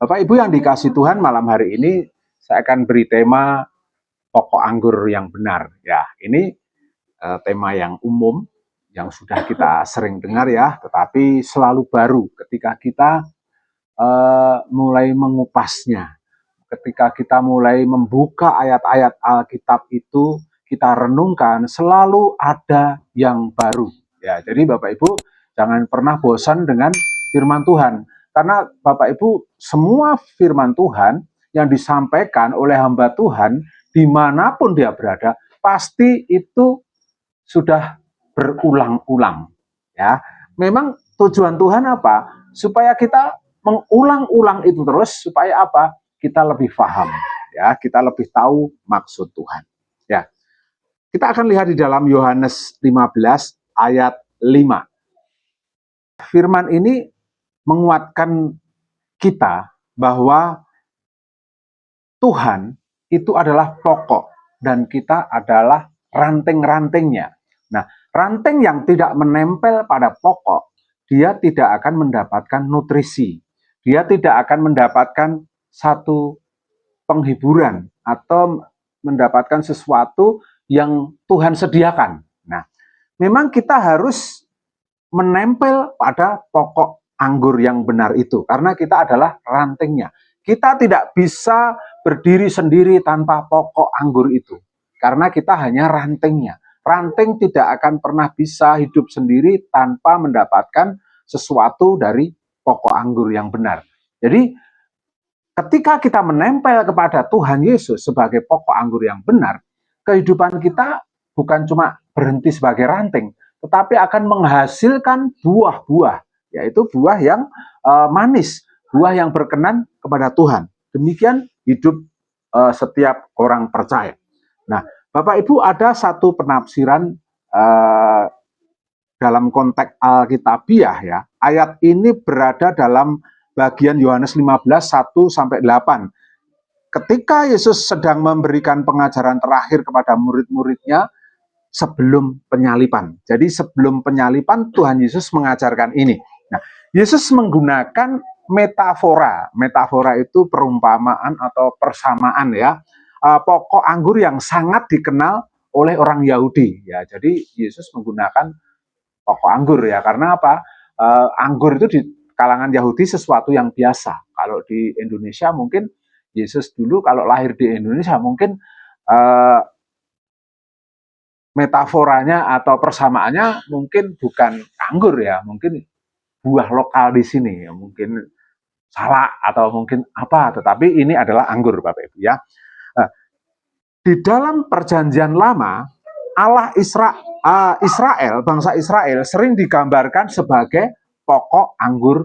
Bapak Ibu yang dikasih Tuhan, malam hari ini saya akan beri tema pokok anggur yang benar. Ya, ini tema yang umum yang sudah kita sering dengar ya, tetapi selalu baru ketika kita mulai mengupasnya. Ketika kita mulai membuka ayat-ayat Alkitab itu, kita renungkan, selalu ada yang baru. Ya, jadi Bapak Ibu jangan pernah bosan dengan firman Tuhan. Karena Bapak Ibu, semua firman Tuhan yang disampaikan oleh hamba Tuhan, dimanapun dia berada, pasti itu sudah berulang-ulang. Ya, memang tujuan Tuhan apa? Supaya kita mengulang-ulang itu terus, supaya apa? Kita lebih paham, ya, kita lebih tahu maksud Tuhan. Ya, kita akan lihat di dalam Yohanes 15 ayat 5. Firman ini menguatkan kita bahwa Tuhan itu adalah pokok dan kita adalah ranting-rantingnya. Nah, ranting yang tidak menempel pada pokok, dia tidak akan mendapatkan nutrisi. Dia tidak akan mendapatkan satu penghiburan atau mendapatkan sesuatu yang Tuhan sediakan. Nah, memang kita harus menempel pada pokok anggur yang benar itu, karena kita adalah rantingnya. Kita tidak bisa berdiri sendiri tanpa pokok anggur itu, karena kita hanya rantingnya. Ranting tidak akan pernah bisa hidup sendiri tanpa mendapatkan sesuatu dari pokok anggur yang benar. Jadi, ketika kita menempel kepada Tuhan Yesus sebagai pokok anggur yang benar, kehidupan kita bukan cuma berhenti sebagai ranting, tetapi akan menghasilkan buah-buah, yaitu buah yang manis, buah yang berkenan kepada Tuhan. Demikian hidup setiap orang percaya. Nah, Bapak Ibu, ada satu penafsiran dalam konteks Alkitabiah ya. Ayat ini berada dalam bagian Yohanes 15, 1-8. Ketika Yesus sedang memberikan pengajaran terakhir kepada murid-muridnya sebelum penyalipan. Jadi sebelum penyalipan Tuhan Yesus mengajarkan ini. Nah, Yesus menggunakan metafora. Metafora itu perumpamaan atau persamaan ya. Pokok anggur yang sangat dikenal oleh orang Yahudi ya. Jadi Yesus menggunakan pokok anggur ya, karena apa? Anggur itu di kalangan Yahudi sesuatu yang biasa. Kalau di Indonesia mungkin Yesus dulu kalau lahir di Indonesia mungkin metaforanya atau persamaannya mungkin bukan anggur ya, mungkin buah lokal di sini ya, mungkin salak atau mungkin apa, tetapi ini adalah anggur Bapak Ibu ya. Di dalam perjanjian lama, Allah Israel, bangsa Israel sering digambarkan sebagai pokok anggur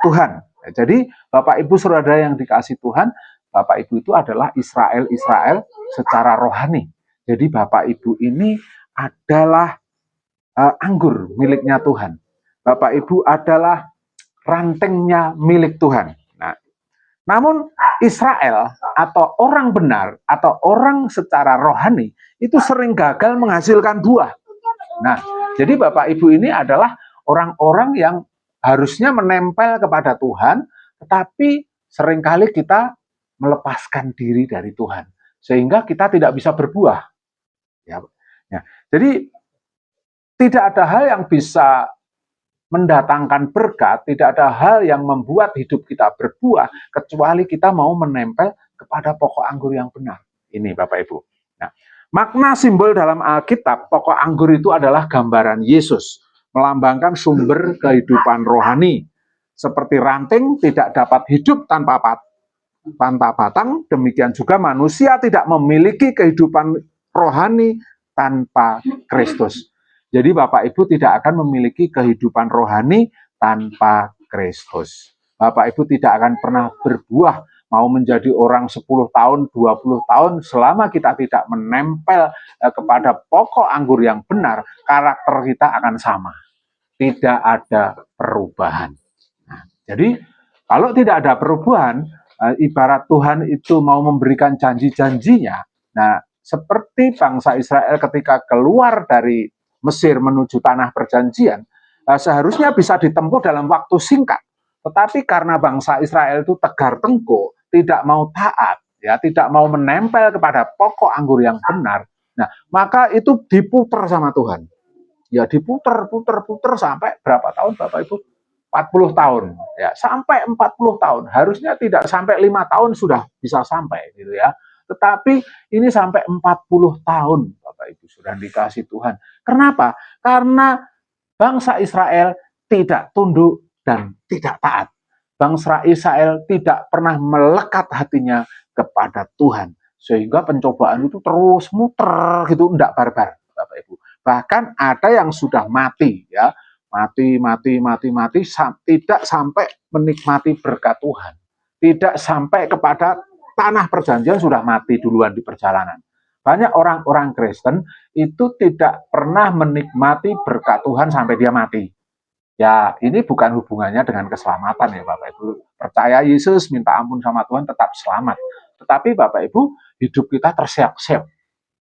Tuhan. Jadi Bapak Ibu Saudara yang dikasih Tuhan, Bapak Ibu itu adalah Israel secara rohani. Jadi Bapak Ibu ini adalah anggur miliknya Tuhan. Bapak Ibu adalah rantingnya milik Tuhan. Nah, namun Israel atau orang benar atau orang secara rohani itu sering gagal menghasilkan buah. Nah, jadi Bapak Ibu ini adalah orang-orang yang harusnya menempel kepada Tuhan, tetapi seringkali kita melepaskan diri dari Tuhan, sehingga kita tidak bisa berbuah. Ya. Jadi tidak ada hal yang bisa mendatangkan berkat, tidak ada hal yang membuat hidup kita berbuah, kecuali kita mau menempel kepada pokok anggur yang benar. Ini Bapak Ibu. Nah, makna simbol dalam Alkitab, pokok anggur itu adalah gambaran Yesus, melambangkan sumber kehidupan rohani. Seperti ranting tidak dapat hidup tanpa batang, demikian juga manusia tidak memiliki kehidupan rohani tanpa Kristus. Jadi Bapak Ibu tidak akan memiliki kehidupan rohani tanpa Kristus. Bapak Ibu tidak akan pernah berbuah, mau menjadi orang 10 tahun, 20 tahun, selama kita tidak menempel kepada pokok anggur yang benar, karakter kita akan sama. Tidak ada perubahan. Nah, jadi kalau tidak ada perubahan, ibarat Tuhan itu mau memberikan janji-janjinya. Nah, seperti bangsa Israel ketika keluar dari Mesir menuju tanah perjanjian, seharusnya bisa ditempuh dalam waktu singkat. Tetapi karena bangsa Israel itu tegar tengkuk, tidak mau taat, ya, tidak mau menempel kepada pokok anggur yang benar, nah, maka itu diputer sama Tuhan. Ya diputer, puter sampai berapa tahun Bapak Ibu? 40 tahun. Ya, sampai 40 tahun. Harusnya tidak sampai 5 tahun sudah bisa sampai gitu ya. Tetapi ini sampai 40 tahun Bapak Ibu sudah dikasih Tuhan. Kenapa? Karena bangsa Israel tidak tunduk dan tidak taat. Bangsa Israel tidak pernah melekat hatinya kepada Tuhan. Sehingga pencobaan itu terus muter gitu, enggak barbar Bapak Ibu. Bahkan ada yang sudah mati ya, mati, tidak sampai menikmati berkat Tuhan, tidak sampai kepada tanah perjanjian, sudah mati duluan di perjalanan. Banyak orang-orang Kristen itu tidak pernah menikmati berkat Tuhan sampai dia mati. Ya, ini bukan hubungannya dengan keselamatan ya Bapak Ibu. Percaya Yesus, minta ampun sama Tuhan, tetap selamat. Tetapi Bapak Ibu, hidup kita terseok-seok.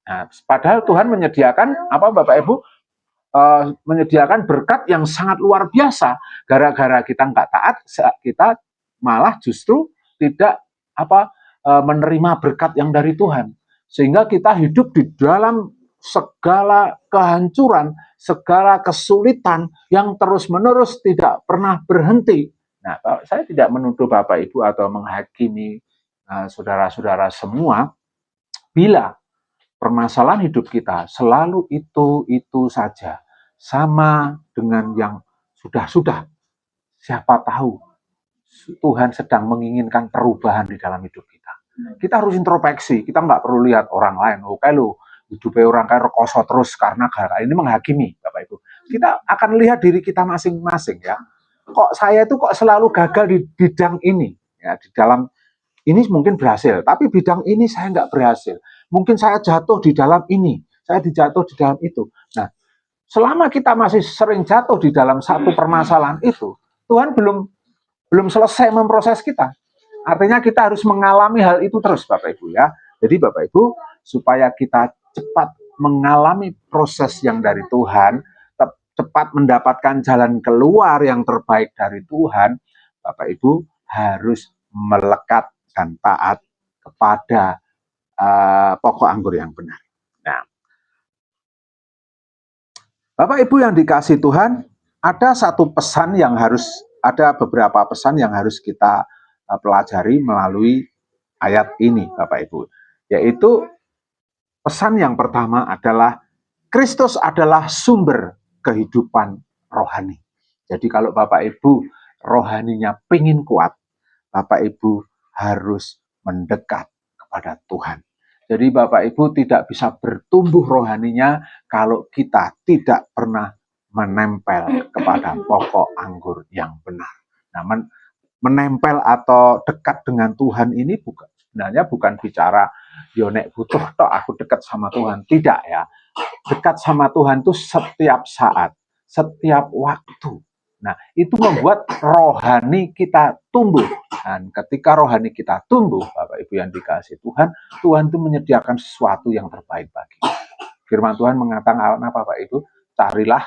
Nah, padahal Tuhan menyediakan apa Bapak Ibu, menyediakan berkat yang sangat luar biasa. Gara-gara kita nggak taat, kita malah justru tidak menerima berkat yang dari Tuhan. Sehingga kita hidup di dalam segala kehancuran, segala kesulitan yang terus-menerus tidak pernah berhenti. Nah, saya tidak menuduh Bapak Ibu atau menghakimi saudara-saudara semua bila permasalahan hidup kita selalu itu saja, sama dengan yang sudah-sudah. Siapa tahu Tuhan sedang menginginkan perubahan di dalam hidup kita. Kita harus introspeksi, kita nggak perlu lihat orang lain. Oke lo, hidupnya orang kayak rekoso terus karena gara ini menghakimi, Bapak Ibu. Kita akan lihat diri kita masing-masing ya. Kok saya itu kok selalu gagal di bidang ini, ya, di dalam ini mungkin berhasil, tapi bidang ini saya nggak berhasil. Mungkin saya jatuh di dalam ini, saya dijatuh di dalam itu. Nah, selama kita masih sering jatuh di dalam satu permasalahan itu, Tuhan belum selesai memproses kita. Artinya kita harus mengalami hal itu terus, Bapak Ibu ya. Jadi Bapak Ibu, supaya kita cepat mengalami proses yang dari Tuhan, cepat mendapatkan jalan keluar yang terbaik dari Tuhan, Bapak Ibu harus melekat dan taat kepada pokok anggur yang benar. Nah, Bapak Ibu yang dikasih Tuhan, ada beberapa pesan yang harus kita pelajari melalui ayat ini, Bapak Ibu. Yaitu pesan yang pertama adalah Kristus adalah sumber kehidupan rohani. Jadi kalau Bapak Ibu rohaninya pengen kuat, Bapak Ibu harus mendekat kepada Tuhan. Jadi Bapak Ibu tidak bisa bertumbuh rohaninya kalau kita tidak pernah menempel kepada pokok anggur yang benar. Nah, menempel atau dekat dengan Tuhan ini sebenarnya bukan bicara yonek butuh toh aku dekat sama Tuhan. Tidak ya. Dekat sama Tuhan itu setiap saat, setiap waktu. Nah, itu membuat rohani kita tumbuh. Dan ketika rohani kita tumbuh, Bapak Ibu yang dikasih Tuhan, Tuhan itu menyediakan sesuatu yang terbaik bagi kita. Firman Tuhan mengatakan apa, Bapak Ibu? Carilah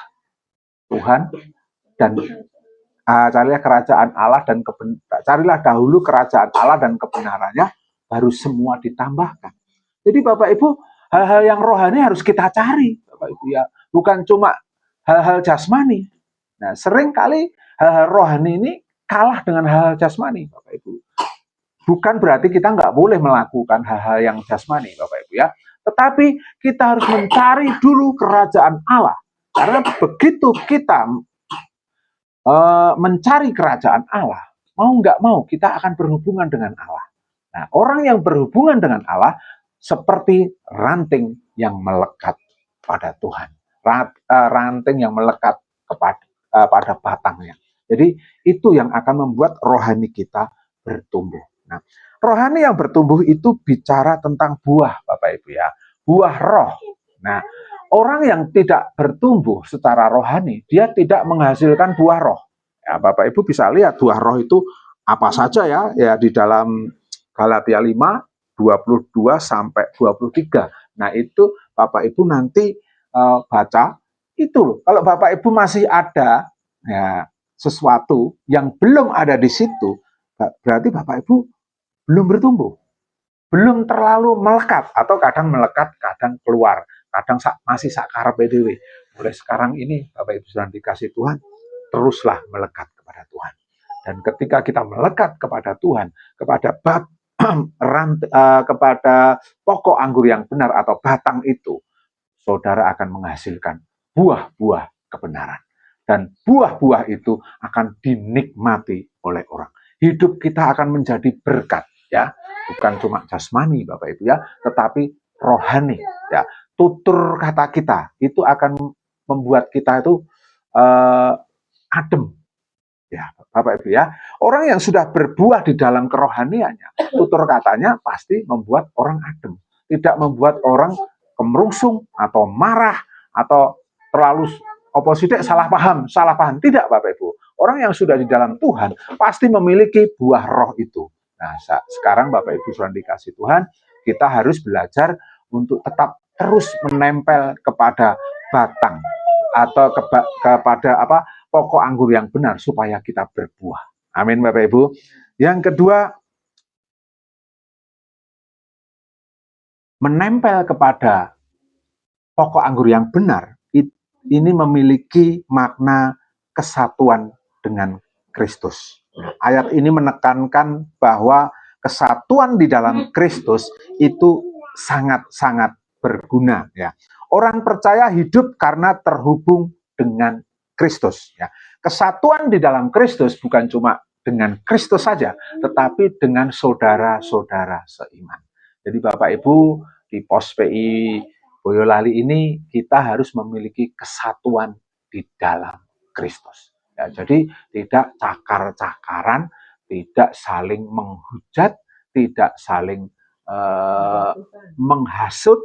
Tuhan dan carilah kerajaan Allah dan carilah dahulu kerajaan Allah dan kebenarannya, baru semua ditambahkan. Jadi Bapak Ibu, hal-hal yang rohani harus kita cari, Bapak Ibu ya. Bukan cuma hal-hal jasmani. Nah, sering kali hal-hal rohani ini kalah dengan hal-hal jasmani, Bapak Ibu. Bukan berarti kita nggak boleh melakukan hal-hal yang jasmani, Bapak Ibu ya. Tetapi kita harus mencari dulu kerajaan Allah. Karena begitu kita mencari kerajaan Allah, mau nggak mau kita akan berhubungan dengan Allah. Nah, orang yang berhubungan dengan Allah seperti ranting yang melekat pada Tuhan. Ranting yang melekat pada batangnya. Jadi itu yang akan membuat rohani kita bertumbuh. Nah, rohani yang bertumbuh itu bicara tentang buah, Bapak Ibu ya. Buah roh. Nah, orang yang tidak bertumbuh secara rohani, dia tidak menghasilkan buah roh. Ya, Bapak Ibu bisa lihat buah roh itu apa saja ya, ya di dalam Galatia 5, 22 sampai 23. Nah, itu Bapak Ibu nanti baca itu loh. Kalau Bapak Ibu masih ada, ya sesuatu yang belum ada di situ, berarti Bapak Ibu belum bertumbuh, belum terlalu melekat, atau kadang melekat, kadang keluar, kadang masih sakar PDW. Mulai sekarang ini Bapak Ibu sudah dikasih Tuhan, teruslah melekat kepada Tuhan. Dan ketika kita melekat kepada Tuhan, kepada kepada pokok anggur yang benar atau batang itu, saudara akan menghasilkan buah-buah kebenaran. Dan buah-buah itu akan dinikmati oleh orang. Hidup kita akan menjadi berkat, ya, bukan cuma jasmani Bapak Ibu ya, tetapi rohani, ya. Tutur kata kita itu akan membuat kita itu adem, ya Bapak Ibu ya. Orang yang sudah berbuah di dalam kerohaniannya, tutur katanya pasti membuat orang adem, tidak membuat orang kemerungsung atau marah atau terlalu oposite salah paham, tidak Bapak Ibu. Orang yang sudah di dalam Tuhan pasti memiliki buah roh itu. Nah, sekarang Bapak Ibu sudah dikasih Tuhan, kita harus belajar untuk tetap terus menempel kepada batang atau kepada pokok anggur yang benar supaya kita berbuah. Amin Bapak Ibu. Yang kedua, menempel kepada pokok anggur yang benar ini memiliki makna kesatuan dengan Kristus. Ayat ini menekankan bahwa kesatuan di dalam Kristus itu sangat-sangat berguna, ya. Orang percaya hidup karena terhubung dengan Kristus, ya. Kesatuan di dalam Kristus bukan cuma dengan Kristus saja, tetapi dengan saudara-saudara seiman. Jadi Bapak Ibu di Pos PI Boyolali ini kita harus memiliki kesatuan di dalam Kristus. Ya, jadi tidak cakar-cakaran, tidak saling menghujat, tidak saling menghasut,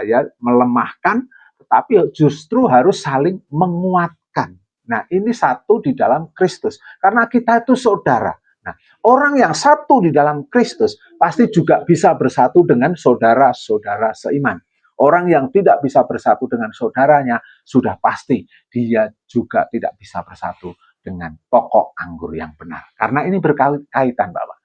ya, melemahkan, tetapi justru harus saling menguatkan. Nah, ini satu di dalam Kristus, karena kita itu saudara. Nah, orang yang satu di dalam Kristus pasti juga bisa bersatu dengan saudara-saudara seiman. Orang yang tidak bisa bersatu dengan saudaranya, sudah pasti dia juga tidak bisa bersatu dengan pokok anggur yang benar. Karena ini berkaitan, Bapak.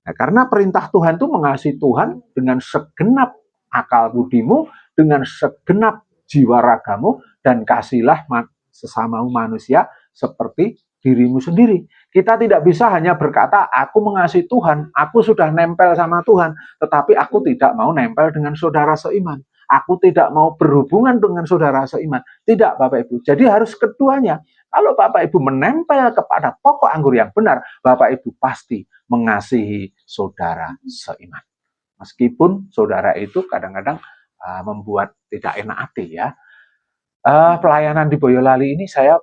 Nah, karena perintah Tuhan itu mengasihi Tuhan dengan segenap akal budimu, dengan segenap jiwa ragamu, dan kasihlah sesamamu manusia seperti dirimu sendiri. Kita tidak bisa hanya berkata, aku mengasihi Tuhan, aku sudah nempel sama Tuhan, tetapi aku tidak mau nempel dengan saudara seiman. Aku tidak mau berhubungan dengan saudara seiman. Tidak, Bapak Ibu. Jadi harus keduanya. Kalau Bapak Ibu menempel kepada pokok anggur yang benar, Bapak Ibu pasti mengasihi saudara seiman. Meskipun saudara itu kadang-kadang membuat tidak enak hati, ya. Pelayanan di Boyolali ini saya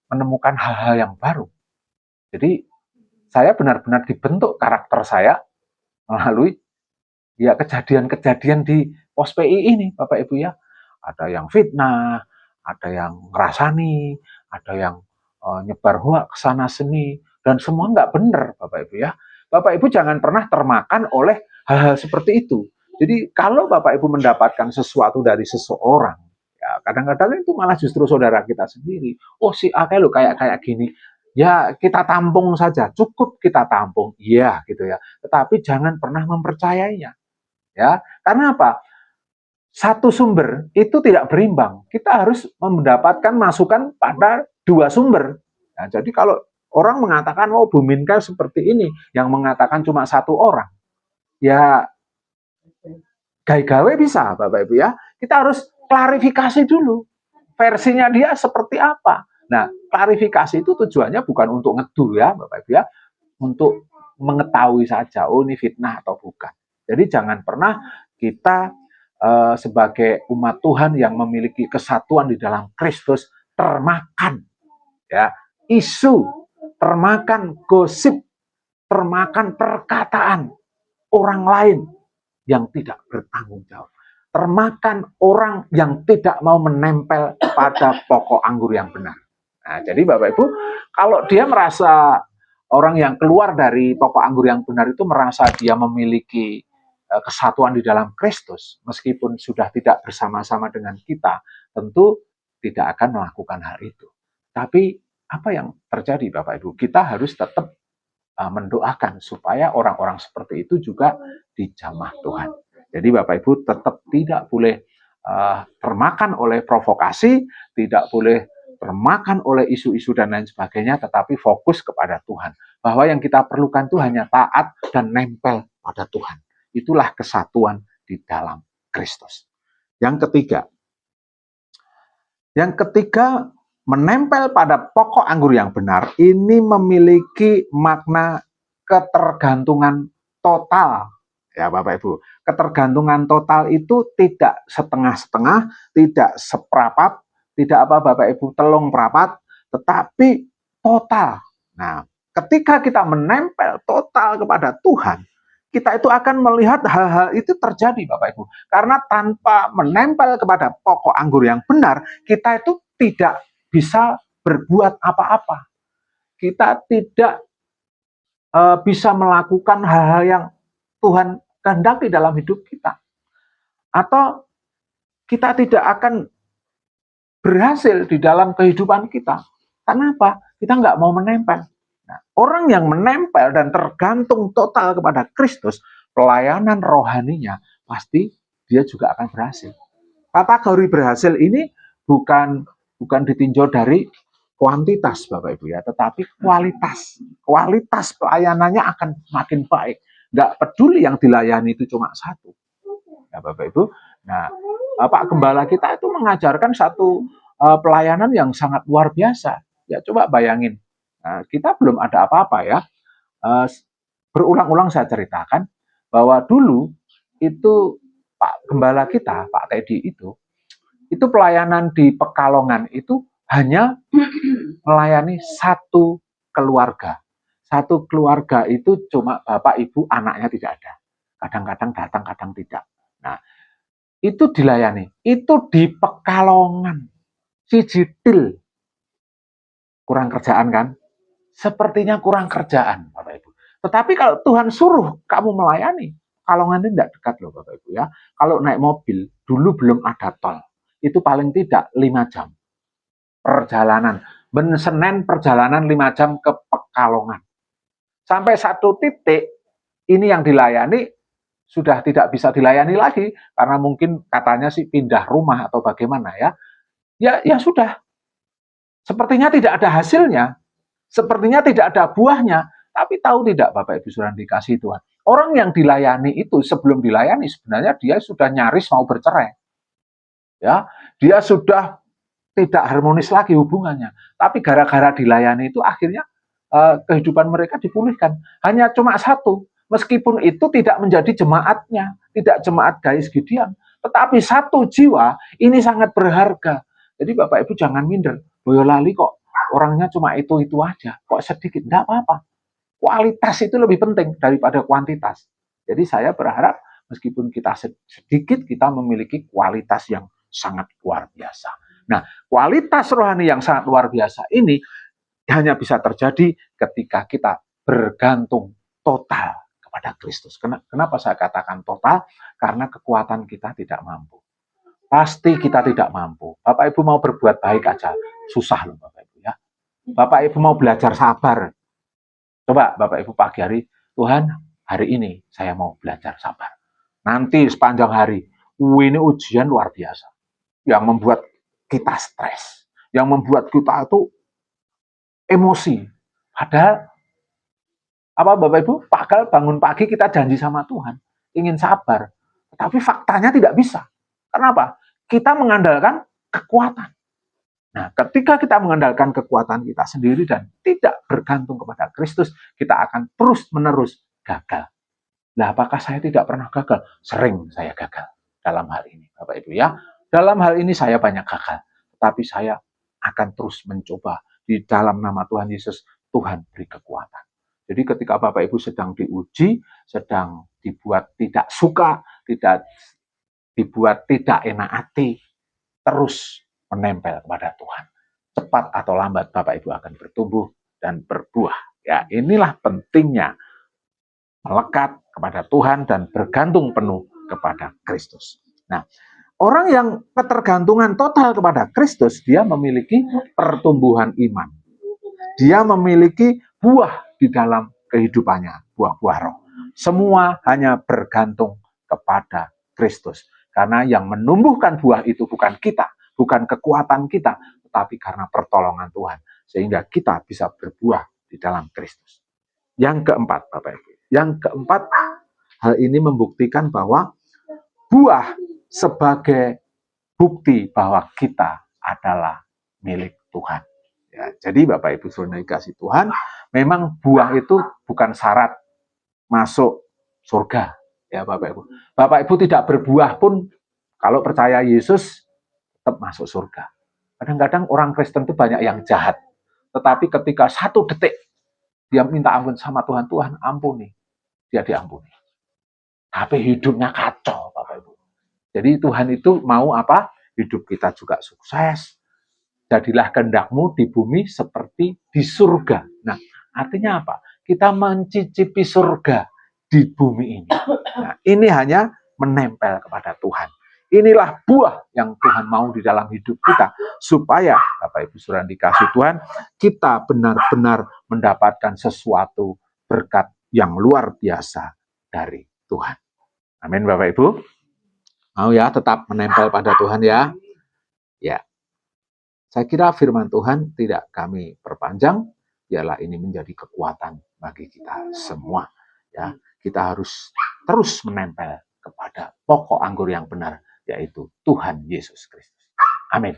menemukan hal-hal yang baru. Jadi saya benar-benar dibentuk karakter saya melalui ya kejadian-kejadian di Pos PI ini, Bapak Ibu ya. Ada yang fitnah, ada yang ngerasani, ada yang nyebar hoax sana sini, dan semua nggak benar, Bapak Ibu ya. Bapak Ibu jangan pernah termakan oleh hal-hal seperti itu. Jadi kalau Bapak Ibu mendapatkan sesuatu dari seseorang, ya kadang-kadang itu malah justru saudara kita sendiri. Oh, si A lo kayak gini. Ya kita tampung saja, cukup kita tampung, iya gitu ya. Tetapi jangan pernah mempercayainya. Ya, karena apa? Satu sumber itu tidak berimbang. Kita harus mendapatkan masukan pada dua sumber. Nah, jadi kalau orang mengatakan, oh Bu Minka seperti ini, yang mengatakan cuma satu orang, ya gawe-gawe bisa, Bapak Ibu ya. Kita harus klarifikasi dulu. Versinya dia seperti apa. Nah, klarifikasi itu tujuannya bukan untuk ngedu ya, Bapak Ibu ya. Untuk mengetahui saja, oh ini fitnah atau bukan. Jadi jangan pernah kita sebagai umat Tuhan yang memiliki kesatuan di dalam Kristus termakan ya isu, termakan gosip, termakan perkataan orang lain yang tidak bertanggung jawab, termakan orang yang tidak mau menempel pada pokok anggur yang benar. Nah, jadi Bapak Ibu, kalau dia merasa orang yang keluar dari pokok anggur yang benar itu merasa dia memiliki kesatuan di dalam Kristus, meskipun sudah tidak bersama-sama dengan kita, tentu tidak akan melakukan hal itu. Tapi apa yang terjadi Bapak Ibu? Kita harus tetap mendoakan supaya orang-orang seperti itu juga dijamah Tuhan. Jadi Bapak Ibu tetap tidak boleh termakan oleh provokasi, tidak boleh termakan oleh isu-isu dan lain sebagainya, tetapi fokus kepada Tuhan. Bahwa yang kita perlukan itu hanya taat dan nempel pada Tuhan. Itulah kesatuan di dalam Kristus. Yang ketiga, menempel pada pokok anggur yang benar, ini memiliki makna ketergantungan total. Ya Bapak Ibu, ketergantungan total itu tidak setengah-setengah, tidak seperapat, tidak apa Bapak Ibu telung perapat, tetapi total. Nah, ketika kita menempel total kepada Tuhan, kita itu akan melihat hal-hal itu terjadi Bapak Ibu. Karena tanpa menempel kepada pokok anggur yang benar, kita itu tidak bisa berbuat apa-apa. Kita tidak bisa melakukan hal-hal yang Tuhan kehendaki dalam hidup kita. Atau kita tidak akan berhasil di dalam kehidupan kita. Karena apa? Kita nggak mau menempel. Nah, orang yang menempel dan tergantung total kepada Kristus, pelayanan rohaninya pasti dia juga akan berhasil. Kategori berhasil ini bukan ditinjau dari kuantitas Bapak Ibu ya, tetapi kualitas. Kualitas pelayanannya akan makin baik. Nggak peduli yang dilayani itu cuma satu. Ya Bapak Ibu. Nah, Pak Gembala kita itu mengajarkan satu pelayanan yang sangat luar biasa. Ya coba bayangin, kita belum ada apa-apa ya. Berulang-ulang saya ceritakan bahwa dulu itu Pak Gembala kita, Pak Teddy itu pelayanan di Pekalongan itu hanya melayani satu keluarga. Satu keluarga itu cuma bapak, ibu, anaknya tidak ada. Kadang-kadang datang, kadang tidak. Nah, itu dilayani. Itu di Pekalongan. Cijitil. Kurang kerjaan kan? Sepertinya kurang kerjaan, Bapak Ibu. Tetapi kalau Tuhan suruh kamu melayani, Pekalongan ini tidak dekat loh Bapak Ibu ya. Kalau naik mobil, dulu belum ada tol. Itu paling tidak 5 jam perjalanan. Senin perjalanan 5 jam ke Pekalongan. Sampai satu titik, ini yang dilayani sudah tidak bisa dilayani lagi. Karena mungkin katanya sih pindah rumah atau bagaimana ya. Ya sudah. Sepertinya tidak ada hasilnya. Sepertinya tidak ada buahnya. Tapi tahu tidak Bapak Ibu Saudara dikasih Tuhan. Orang yang dilayani itu sebelum dilayani sebenarnya dia sudah nyaris mau bercerai. Ya, dia sudah tidak harmonis lagi hubungannya. Tapi gara-gara dilayani itu akhirnya kehidupan mereka dipulihkan. Hanya cuma satu. Meskipun itu tidak menjadi jemaatnya, tidak jemaat Gais Gideon, tetapi satu jiwa ini sangat berharga. Jadi Bapak Ibu jangan minder. Boyolali kok orangnya cuma itu aja, kok sedikit. Enggak apa-apa. Kualitas itu lebih penting daripada kuantitas. Jadi saya berharap meskipun kita sedikit, kita memiliki kualitas yang sangat luar biasa. Nah, kualitas rohani yang sangat luar biasa ini hanya bisa terjadi ketika kita bergantung total kepada Kristus. Kenapa saya katakan total? Karena kekuatan kita tidak mampu. Pasti kita tidak mampu. Bapak Ibu mau berbuat baik aja, susah loh Bapak Ibu ya. Bapak Ibu mau belajar sabar. Coba Bapak Ibu pagi hari, Tuhan hari ini saya mau belajar sabar. Nanti sepanjang hari, ini ujian luar biasa. Yang membuat kita stres. Yang membuat kita itu emosi. Padahal, apa Bapak Ibu, padahal bangun pagi kita janji sama Tuhan. Ingin sabar. Tapi faktanya tidak bisa. Kenapa? Kita mengandalkan kekuatan. Nah, ketika kita mengandalkan kekuatan kita sendiri dan tidak bergantung kepada Kristus, kita akan terus-menerus gagal. Nah, apakah saya tidak pernah gagal? Sering saya gagal dalam hal ini, Bapak Ibu ya. Dalam hal ini saya banyak gagal, tetapi saya akan terus mencoba di dalam nama Tuhan Yesus. Tuhan beri kekuatan. Jadi ketika Bapak Ibu sedang diuji, sedang dibuat tidak suka, tidak dibuat tidak enak hati, terus menempel kepada Tuhan. Cepat atau lambat Bapak Ibu akan bertumbuh dan berbuah. Ya, inilah pentingnya melekat kepada Tuhan dan bergantung penuh kepada Kristus. Nah, orang yang ketergantungan total kepada Kristus, dia memiliki pertumbuhan iman. dia memiliki buah di dalam kehidupannya, buah-buah roh. Semua hanya bergantung kepada Kristus. Karena yang menumbuhkan buah itu bukan kita, bukan kekuatan kita, tetapi karena pertolongan Tuhan. Sehingga kita bisa berbuah di dalam Kristus. Yang keempat, Bapak Ibu. Yang keempat, hal ini membuktikan bahwa buah sebagai bukti bahwa kita adalah milik Tuhan. Ya, jadi Bapak Ibu saudara dikasih Tuhan, memang buah itu bukan syarat masuk surga. Ya Bapak Ibu. Bapak Ibu tidak berbuah pun kalau percaya Yesus tetap masuk surga. Kadang-kadang orang Kristen itu banyak yang jahat. Tetapi ketika 1 detik dia minta ampun sama Tuhan, Tuhan ampuni, dia diampuni. Tapi hidupnya kacau Bapak Ibu. Jadi Tuhan itu mau apa? Hidup kita juga sukses. Jadilah kehendakmu di bumi seperti di surga. Nah, artinya apa? Kita mencicipi surga di bumi ini. Nah, ini hanya menempel kepada Tuhan. Inilah buah yang Tuhan mau di dalam hidup kita. Supaya, Bapak Ibu Saudara dikasih Tuhan, kita benar-benar mendapatkan sesuatu berkat yang luar biasa dari Tuhan. Amin Bapak Ibu. Mau ya tetap menempel pada Tuhan ya. Ya. Saya kira firman Tuhan tidak kami perpanjang, biarlah ini menjadi kekuatan bagi kita semua. Ya, kita harus terus menempel kepada pokok anggur yang benar, yaitu Tuhan Yesus Kristus. Amin.